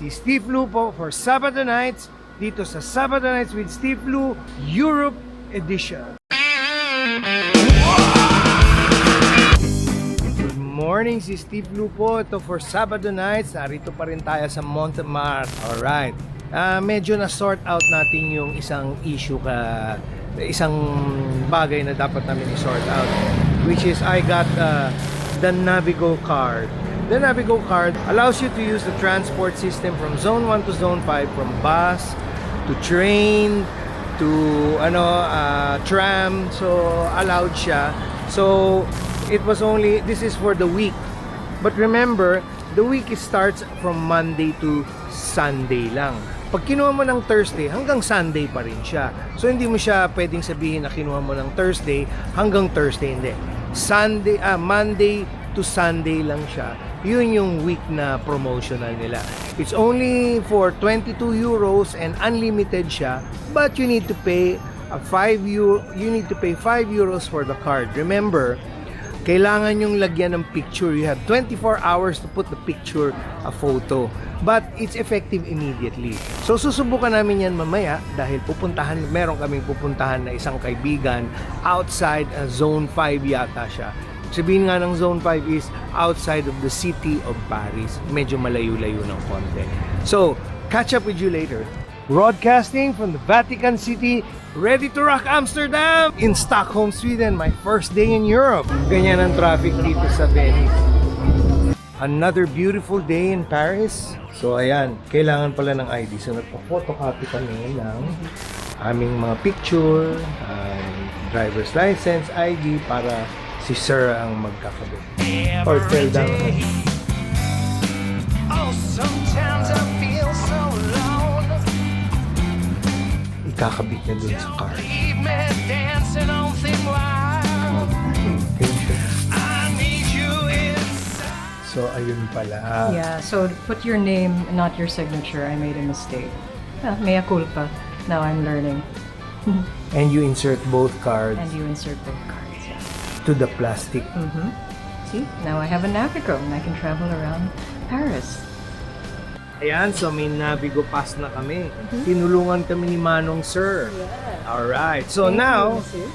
si Steve Lu po for Sabado Nights dito sa Sabado Nights with Steve Lu Europe Edition. Good morning, si Steve Lu po. Ito for Sabado Nights. Narito pa rin tayo sa Montemar. Alright. Medyo na-sort out natin yung isang issue isang bagay na dapat namin i-sort out, which is I got the Navigo card. The Navigo card allows you to use the transport system from Zone 1 to Zone 5, from bus to train to tram. So allowed siya. So this is for the week. But remember, the week starts from Monday to Sunday lang. Pag kinuha mo ng Thursday, hanggang Sunday pa rin siya. So hindi mo siya pwedeng sabihin na kinuha mo ng Thursday hanggang Thursday, hindi. Monday to Sunday lang siya. Yun yung week na promotional nila. It's only for 22 euros and unlimited siya, but you need to pay 5 euros for the card. Remember, kailangan yung lagyan ng picture. You have 24 hours to put the picture, a photo. But it's effective immediately. So susubukan namin yan mamaya dahil meron kaming pupuntahan na isang kaibigan outside Zone 5 yata siya. Sabihin nga ng Zone 5 is outside of the city of Paris. Medyo malayo-layo ng konti. So, catch up with you later. Broadcasting from the Vatican City, ready to rock Amsterdam! In Stockholm, Sweden, my first day in Europe. Ganyan ang traffic dito sa Venice. Another beautiful day in Paris. So ayan, kailangan pala ng ID. So nagpa-photocopy kami ng aming mga picture, driver's license, ID para si Sir ang magkakabit. Or tell down. Oh, sometimes I feel so alone. Ikakabit niya dun sa car. So, ayun pala. Yeah, so put your name, not your signature. I made a mistake. Mea culpa. Now I'm learning. And you insert both cards. And you insert both cards, yeah. To the plastic. See, now I have a Navigo and I can travel around Paris. Ayan, so may Navigo pass na kami. Tinulungan kami ni Manong Sir. Yeah. Alright, so Thank now... you,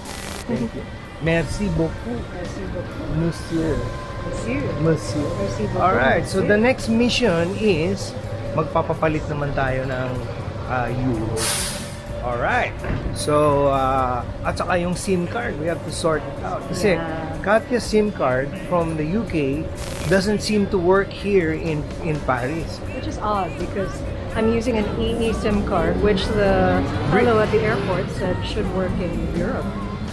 Thank you. Merci beaucoup. Merci beaucoup. Monsieur. Monsieur. Monsieur. Merci beaucoup. Alright, so the next mission is magpapapalit naman tayo ng euros. Alright. So, at saka yung SIM card, we have to sort it out. Kasi Katya's SIM card from the UK doesn't seem to work here in Paris. Which is odd because I'm using an EE SIM card, which the fellow at the airport said should work in Europe,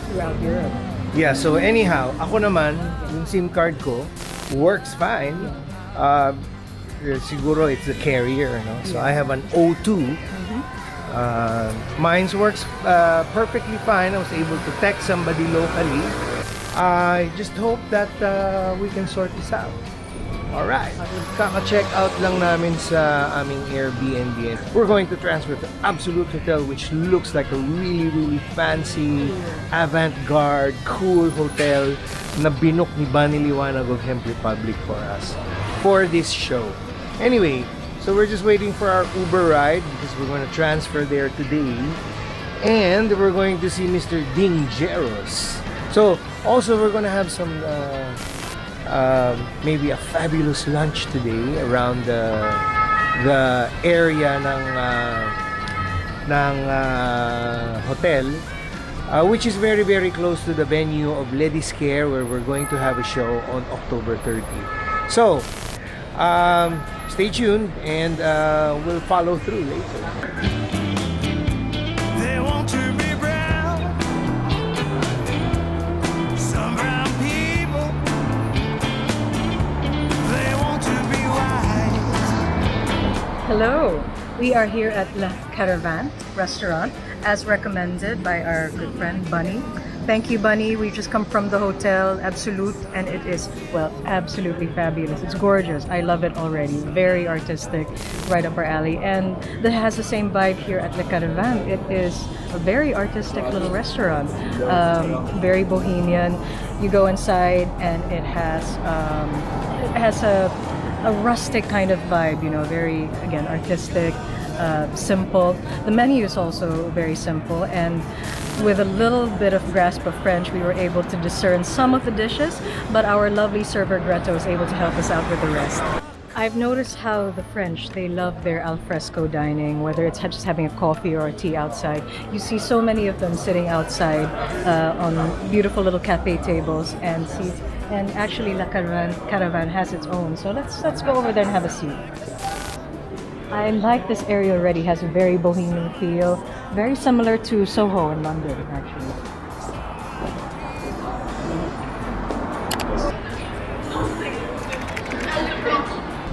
throughout Europe. Yeah, so anyhow, ako naman, yung SIM card ko works fine. Siguro it's the carrier, no? So I have an O2. Mine works perfectly fine. I was able to text somebody locally. I just hope that we can sort this out. Alright. Kaka-check out lang namin sa aming Airbnb. We're going to transfer to Absolute Hotel, which looks like a really, really fancy, avant-garde, cool hotel na binok ni Bunny Liwanag of Hemp Republic for us for this show. Anyway, so we're just waiting for our Uber ride because we're going to transfer there today. And we're going to see Mr. Dingeros. So, also we're going to have some... maybe a fabulous lunch today around the area ng hotel, which is very, very close to the venue of Ladies Care, where we're going to have a show on October 30. So, stay tuned and we'll follow through later. Hello, we are here at La Caravan restaurant as recommended by our good friend Bunny. Thank you, Bunny. We just come from the hotel Absolute and it is, well, absolutely fabulous. It's gorgeous. I love it already. Very artistic, right up our alley. And that has the same vibe here at La Caravan. It is a very artistic little restaurant, very bohemian. You go inside and it has a a rustic kind of vibe, you know, very, again, artistic, simple. The menu is also very simple, and with a little bit of grasp of French, we were able to discern some of the dishes, but our lovely server Greta was able to help us out with the rest. I've noticed how the French, they love their al fresco dining, whether it's just having a coffee or a tea outside. You see so many of them sitting outside on beautiful little cafe tables and seats. And actually, La Caravan has its own. So let's go over there and have a seat. I like this area already. It has a very bohemian feel, very similar to Soho in London, actually.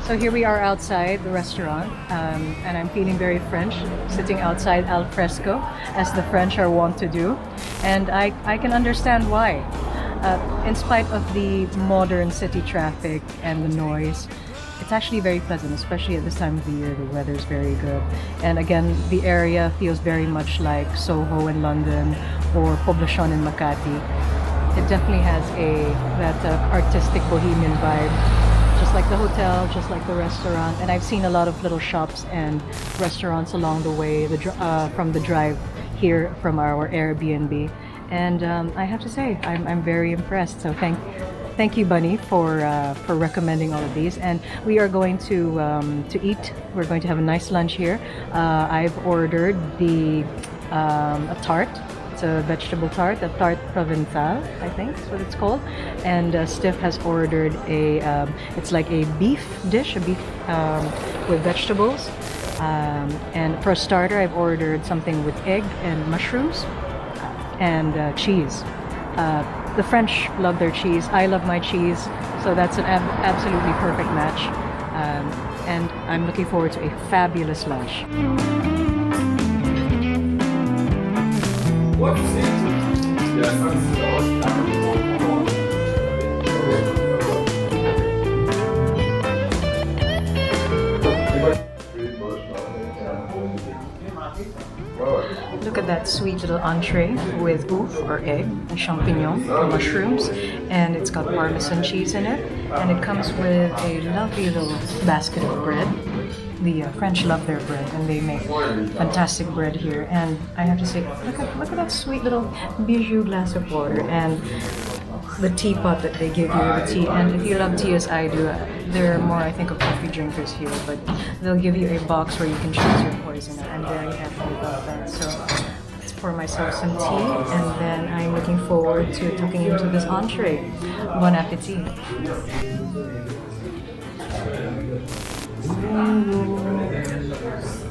So here we are outside the restaurant, and I'm feeling very French, sitting outside al fresco, as the French are wont to do. And I can understand why. In spite of the modern city traffic and the noise, it's actually very pleasant, especially at this time of the year. The weather's very good. And again, the area feels very much like Soho in London or Poblacion in Makati. It definitely has that artistic bohemian vibe. Just like the hotel, just like the restaurant, and I've seen a lot of little shops and restaurants along the way from the drive here from our Airbnb, and I have to say I'm very impressed. So thank you, Bunny, for recommending all of these. And we are going to eat. We're going to have a nice lunch here. I've ordered a tart. It's a vegetable tart, a tart provençal, I think is what it's called. And Steph has ordered it's like a beef dish, a beef with vegetables. And for a starter, I've ordered something with egg and mushrooms and cheese. The French love their cheese. I love my cheese, so that's an absolutely perfect match. And I'm looking forward to a fabulous lunch. What is it? Look at that sweet little entree with oof or egg, and champignon or mushrooms, and it's got Parmesan cheese in it, and it comes with a lovely little basket of bread. The French love their bread, and they make fantastic bread here. And I have to say, look at that sweet little bijou glass of water, and the teapot that they give you, the tea. And if you love tea as I do, there are more, I think, of coffee drinkers here, but they'll give you a box where you can choose your poison. I'm very happy about that. So let's pour myself some tea, and then I'm looking forward to tucking into this entree. Bon appetit.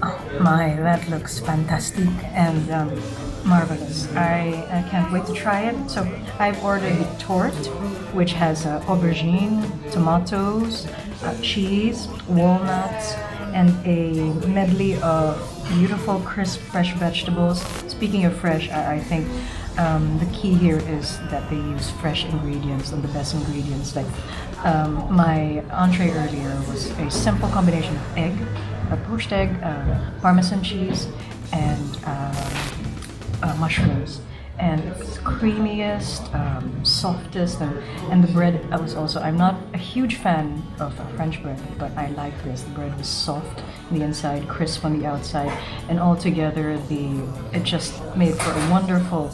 Oh my, that looks fantastic and marvelous. I can't wait to try it. So I've ordered a tort, which has aubergine, tomatoes, cheese, walnuts, and a medley of beautiful, crisp, fresh vegetables. Speaking of fresh, I think the key here is that they use fresh ingredients and the best ingredients. Like my entree earlier was a simple combination of egg, a poached egg, Parmesan cheese, and mushrooms. And it's creamiest, softest, and the bread. I'm not a huge fan of French bread, but I like this. The bread was soft on the inside, crisp on the outside, and altogether it just made for a wonderful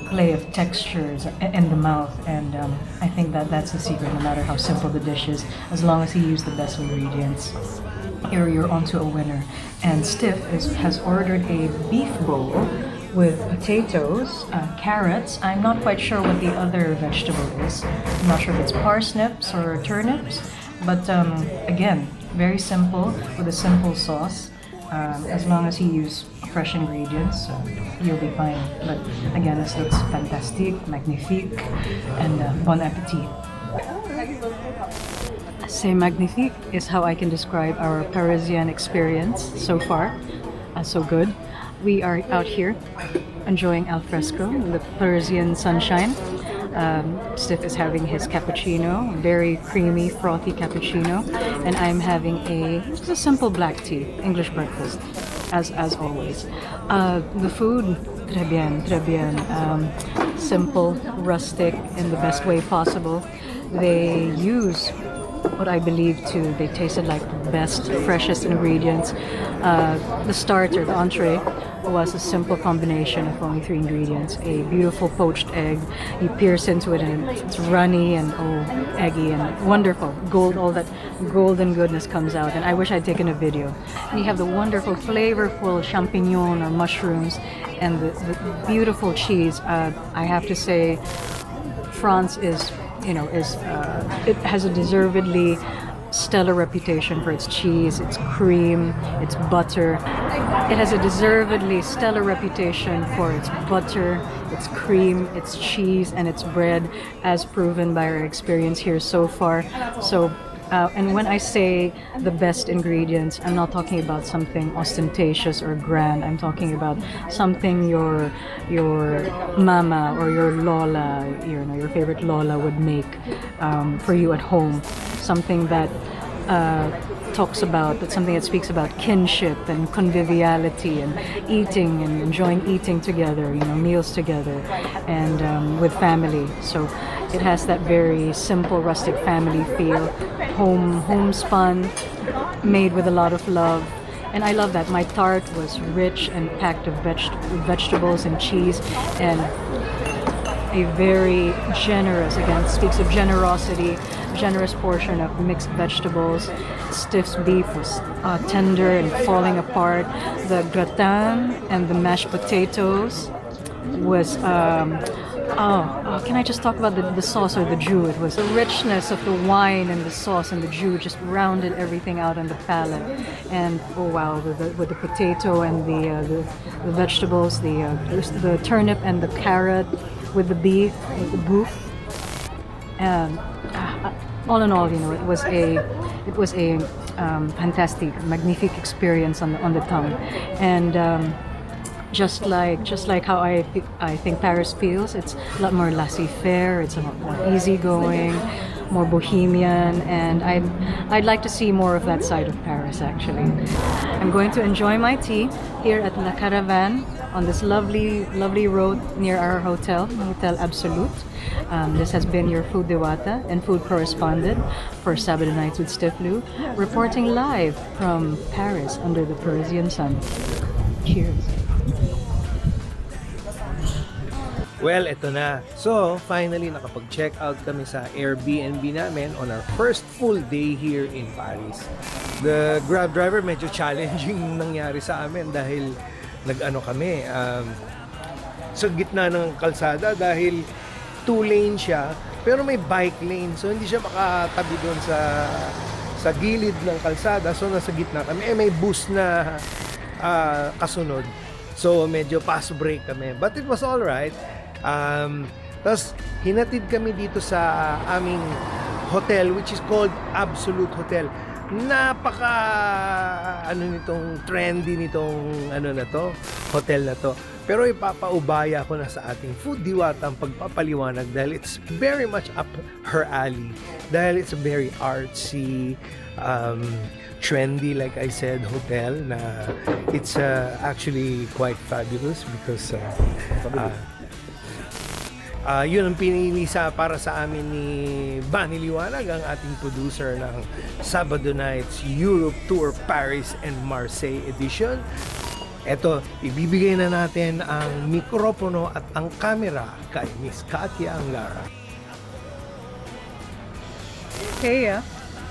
play of textures in the mouth. And I think that's the secret. No matter how simple the dish is, as long as you use the best ingredients, you're onto a winner. And Stiff has ordered a beef bowl with potatoes, carrots. I'm not quite sure what the other vegetable is. I'm not sure if it's parsnips or turnips, but again, very simple with a simple sauce. As long as you use fresh ingredients, you'll be fine. But again, this looks fantastique, magnifique, and bon appetit. C'est magnifique is how I can describe our Parisian experience so far. So good. We are out here enjoying al fresco, the Parisian sunshine. Stiff is having his cappuccino, very creamy, frothy cappuccino, and I'm having just a simple black tea, English breakfast, as always. The food, très bien, simple, rustic, in the best way possible. They use what I believe too, they tasted like the best, freshest ingredients. The starter, the entree, was a simple combination of only 3 ingredients. A beautiful poached egg. You pierce into it and it's runny and eggy and wonderful. All that golden goodness comes out. And I wish I'd taken a video. And you have the wonderful, flavorful champignon or mushrooms and the beautiful cheese. I have to say, France it has a deservedly stellar reputation for its cheese, its cream, its butter. It has a deservedly stellar reputation for its butter, its cream, its cheese, and its bread, as proven by our experience here so far. So, and when I say the best ingredients, I'm not talking about something ostentatious or grand. I'm talking about something your mama or your lola, your favorite lola would make for you at home. Something that something that speaks about kinship and conviviality and eating and enjoying eating together, meals together, and with family. So it has that very simple, rustic family feel, homespun, made with a lot of love. And I love that. My tart was rich and packed of vegetables and cheese, and a very generous, again, speaks of generosity, generous portion of mixed vegetables. Stiff beef was tender and falling apart. The gratin and the mashed potatoes was can I just talk about the sauce or the jus? It was the richness of the wine and the sauce and the jus just rounded everything out on the palate. And oh wow, with the potato and the vegetables, the turnip and the carrot, with the beef, with the bouffe. And all in all, it was a fantastic, magnifique experience on the tongue. And just like how I think Paris feels, it's a lot more laissez-faire, it's a lot more easygoing, more bohemian, and I'd like to see more of that side of Paris actually. I'm going to enjoy my tea here at La Caravane on this lovely road near our hotel, Hotel Absolute. This has been your food diwata and food correspondent for Sabado Nights with Stiflu, reporting live from Paris under the Parisian sun. Cheers. Well, eto na. So, finally, nakapag-check out kami sa Airbnb namin on our first full day here in Paris. The Grab driver medyo challenging nangyari sa amin dahil nag-ano kami sa gitna ng kalsada dahil 2-lane siya pero may bike lane. So, hindi siya makatabi doon sa gilid ng kalsada. So, nasa gitna kami. May bus na kasunod. So, medyo pass break kami. But it was alright. Tapos hinatid kami dito sa aming hotel which is called Absolute Hotel. Napaka nitong trendy nitong hotel na to. Pero ipapaubaya ko na sa ating food diwata ang pagpapaliwanag dahil it's very much up her alley. Dahil it's a very artsy, trendy, like I said, hotel na it's actually quite fabulous because yun ang pinili para sa amin ni Bani Liwanag, ang ating producer ng Sabado Nights Europe Tour Paris and Marseille edition. Eto, ibibigay na natin ang mikropono at ang camera kay Miss Katia Angara. Kaya,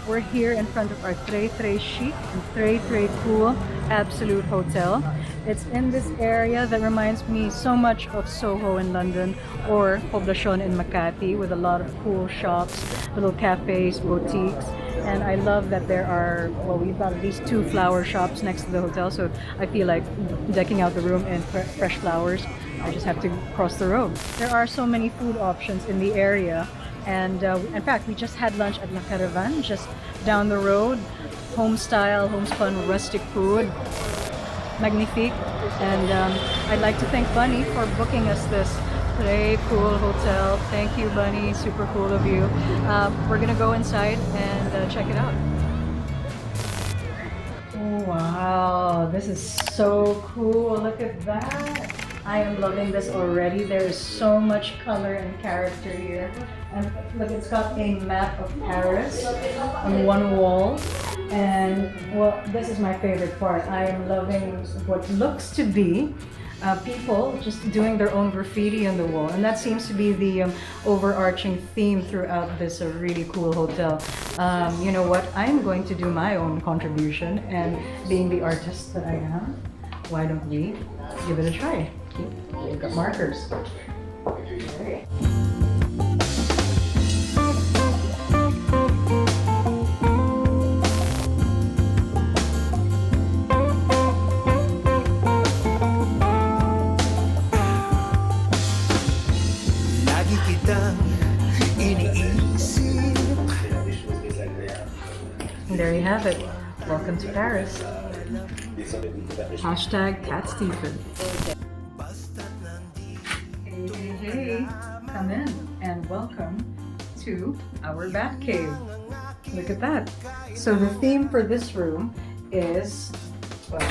we're here in front of our très chic and très cool Absolute Hotel. It's in this area that reminds me so much of Soho in London or Poblacion in Makati, with a lot of cool shops, little cafes, boutiques. And I love that we've got at least 2 flower shops next to the hotel, so I feel like decking out the room in fresh flowers. I just have to cross the road. There are so many food options in the area. And in fact, we just had lunch at La Caravane, just down the road. Home-style, homespun, rustic food. Magnifique. And I'd like to thank Bunny for booking us this very cool hotel. Thank you, Bunny. Super cool of you. We're gonna go inside and check it out. Oh, wow, this is so cool. Look at that. I am loving this already. There is so much color and character here. And look, it's got a map of Paris on one wall. And well, this is my favorite part. I am loving what looks to be people just doing their own graffiti on the wall, and that seems to be the overarching theme throughout this really cool hotel. You know what? I'm going to do my own contribution, and being the artist that I am, why don't we give it a try? We've got markers. Okay. And there you have it. Welcome to Paris. Hashtag Cat Stephen. Hey, hey, hey. Come in and welcome to our bat cave. Look at that. So the theme for this room is, well,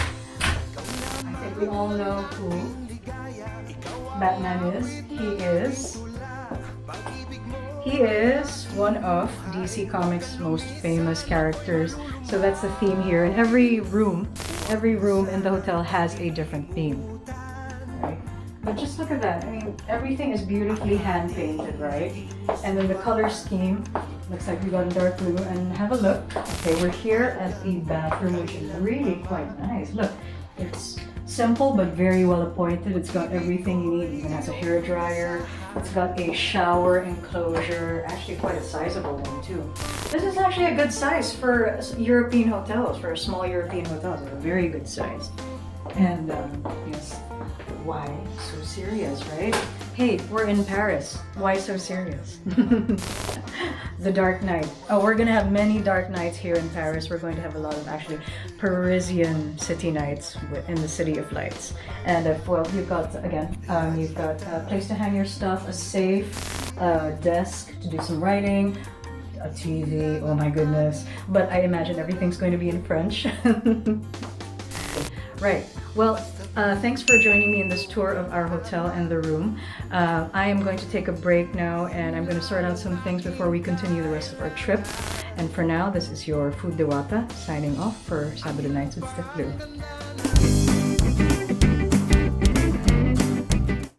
I think we all know who Batman is. He is one of DC Comics' most famous characters. So that's the theme here. And every room in the hotel has a different theme. Right? But just look at that. I mean, everything is beautifully hand painted, right? And then the color scheme looks like we got dark blue. And have a look. Okay, we're here at the bathroom, which is really quite nice. Look, it's simple but very well appointed. It's got everything you need. It even has a hair dryer. It's got a shower enclosure, actually quite a sizable one too. This is actually a good size for European hotels, for a small European hotel. It's a very good size. And yes, why so serious, right? Hey, we're in Paris. Why so serious? The dark night. Oh, we're gonna have many dark nights here in Paris. We're going to have a lot of actually Parisian city nights in the City of Lights. And well, you've got a place to hang your stuff, a safe, a desk to do some writing, a TV. Oh my goodness! But I imagine everything's going to be in French. Right. Well, thanks for joining me in this tour of our hotel and the room. I am going to take a break now, and I'm going to sort out some things before we continue the rest of our trip. And for now, this is your Food Dewata signing off for Sabado Nights with Steph Blue.